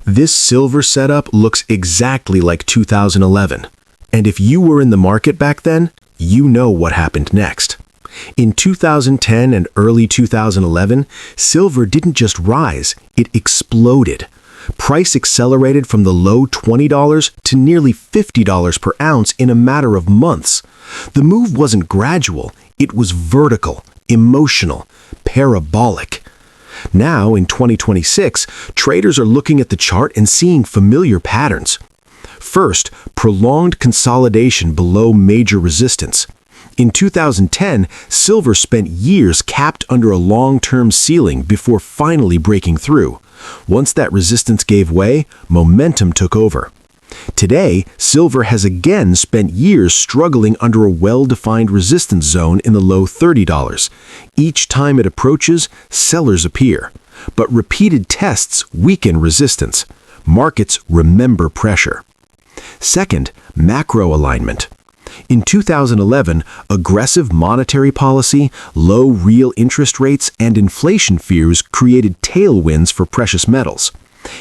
This silver setup looks exactly like 2011. And if you were in the market back then, you know what happened next. In 2010 and early 2011, silver didn't just rise, it exploded. Price accelerated from the low $20 to nearly $50 per ounce in a matter of months. The move wasn't gradual, it was vertical, emotional, parabolic. Now, in 2026, traders are looking at the chart and seeing familiar patterns. First, prolonged consolidation below major resistance. In 2010, silver spent years capped under a long-term ceiling before finally breaking through. Once that resistance gave way, momentum took over. Today, silver has again spent years struggling under a well-defined resistance zone in the low $30. Each time it approaches, sellers appear. But repeated tests weaken resistance. Markets remember pressure. Second, macro alignment. In 2011, aggressive monetary policy, low real interest rates, and inflation fears created tailwinds for precious metals.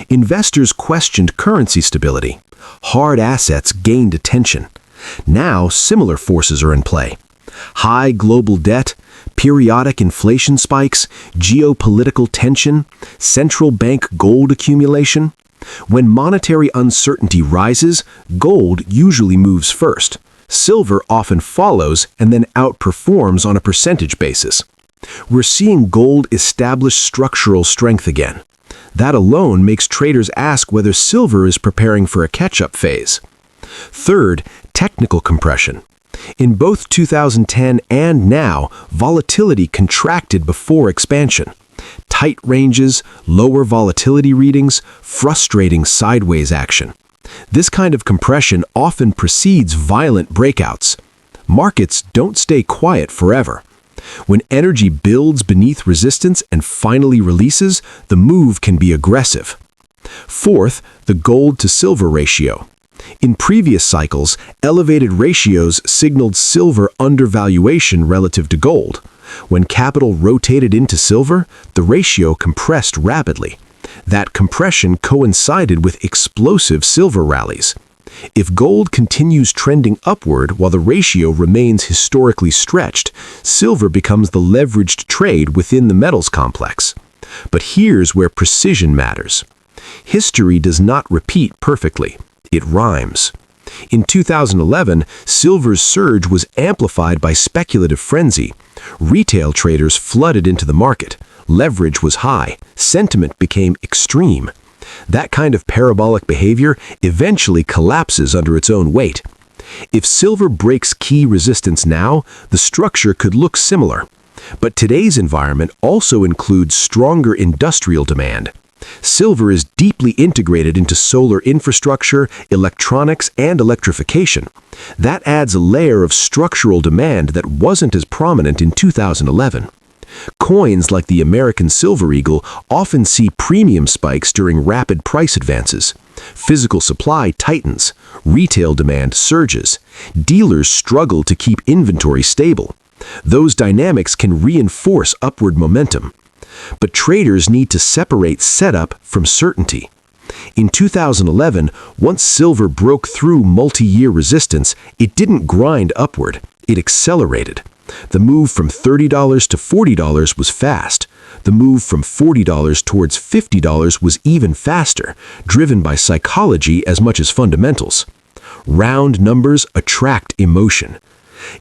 Investors questioned currency stability. Hard assets gained attention. Now, similar forces are in play. High global debt, periodic inflation spikes, geopolitical tension, central bank gold accumulation. When monetary uncertainty rises, gold usually moves first. Silver often follows and then outperforms on a percentage basis. We're seeing gold establish structural strength again. That alone makes traders ask whether silver is preparing for a catch-up phase. Third, technical compression. In both 2010 and now, volatility contracted before expansion. Tight ranges, lower volatility readings, frustrating sideways action. This kind of compression often precedes violent breakouts. Markets don't stay quiet forever. When energy builds beneath resistance and finally releases, the move can be aggressive. Fourth, the gold to silver ratio. In previous cycles, elevated ratios signaled silver undervaluation relative to gold. When capital rotated into silver, the ratio compressed rapidly. That compression coincided with explosive silver rallies. If gold continues trending upward while the ratio remains historically stretched, silver becomes the leveraged trade within the metals complex. But here's where precision matters. History does not repeat perfectly. It rhymes. In 2011, silver's surge was amplified by speculative frenzy. Retail traders flooded into the market. Leverage was high. Sentiment became extreme. That kind of parabolic behavior eventually collapses under its own weight. If silver breaks key resistance now, the structure could look similar. But today's environment also includes stronger industrial demand. Silver is deeply integrated into solar infrastructure, electronics, and electrification. That adds a layer of structural demand that wasn't as prominent in 2011. Coins like the American Silver Eagle often see premium spikes during rapid price advances. Physical supply tightens, retail demand surges, dealers struggle to keep inventory stable. Those dynamics can reinforce upward momentum. But traders need to separate setup from certainty. In 2011, once silver broke through multi-year resistance, it didn't grind upward, it accelerated. The move from $30 to $40 was fast. The move from $40 towards $50 was even faster, driven by psychology as much as fundamentals. Round numbers attract emotion.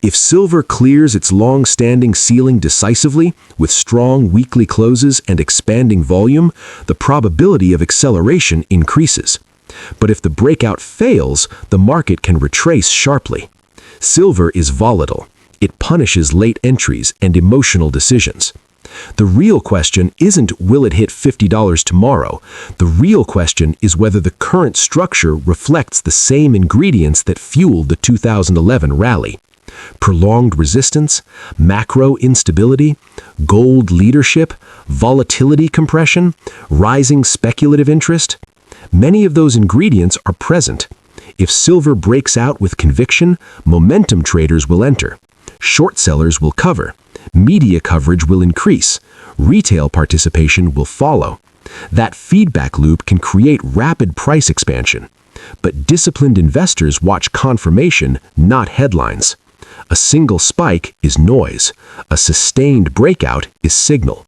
If silver clears its long-standing ceiling decisively, with strong weekly closes and expanding volume, the probability of acceleration increases. But if the breakout fails, the market can retrace sharply. Silver is volatile. It punishes late entries and emotional decisions. The real question isn't will it hit $50 tomorrow. The real question is whether the current structure reflects the same ingredients that fueled the 2011 rally. Prolonged resistance, macro instability, gold leadership, volatility compression, rising speculative interest. Many of those ingredients are present. If silver breaks out with conviction, momentum traders will enter. Short sellers will cover. Media coverage will increase. Retail participation will follow. That feedback loop can create rapid price expansion. But disciplined investors watch confirmation, not headlines. A single spike is noise. A sustained breakout is signal.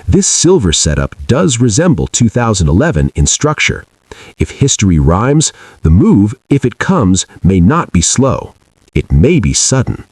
This silver setup does resemble 2011 in structure. If history rhymes, the move, if it comes, may not be slow. It may be sudden.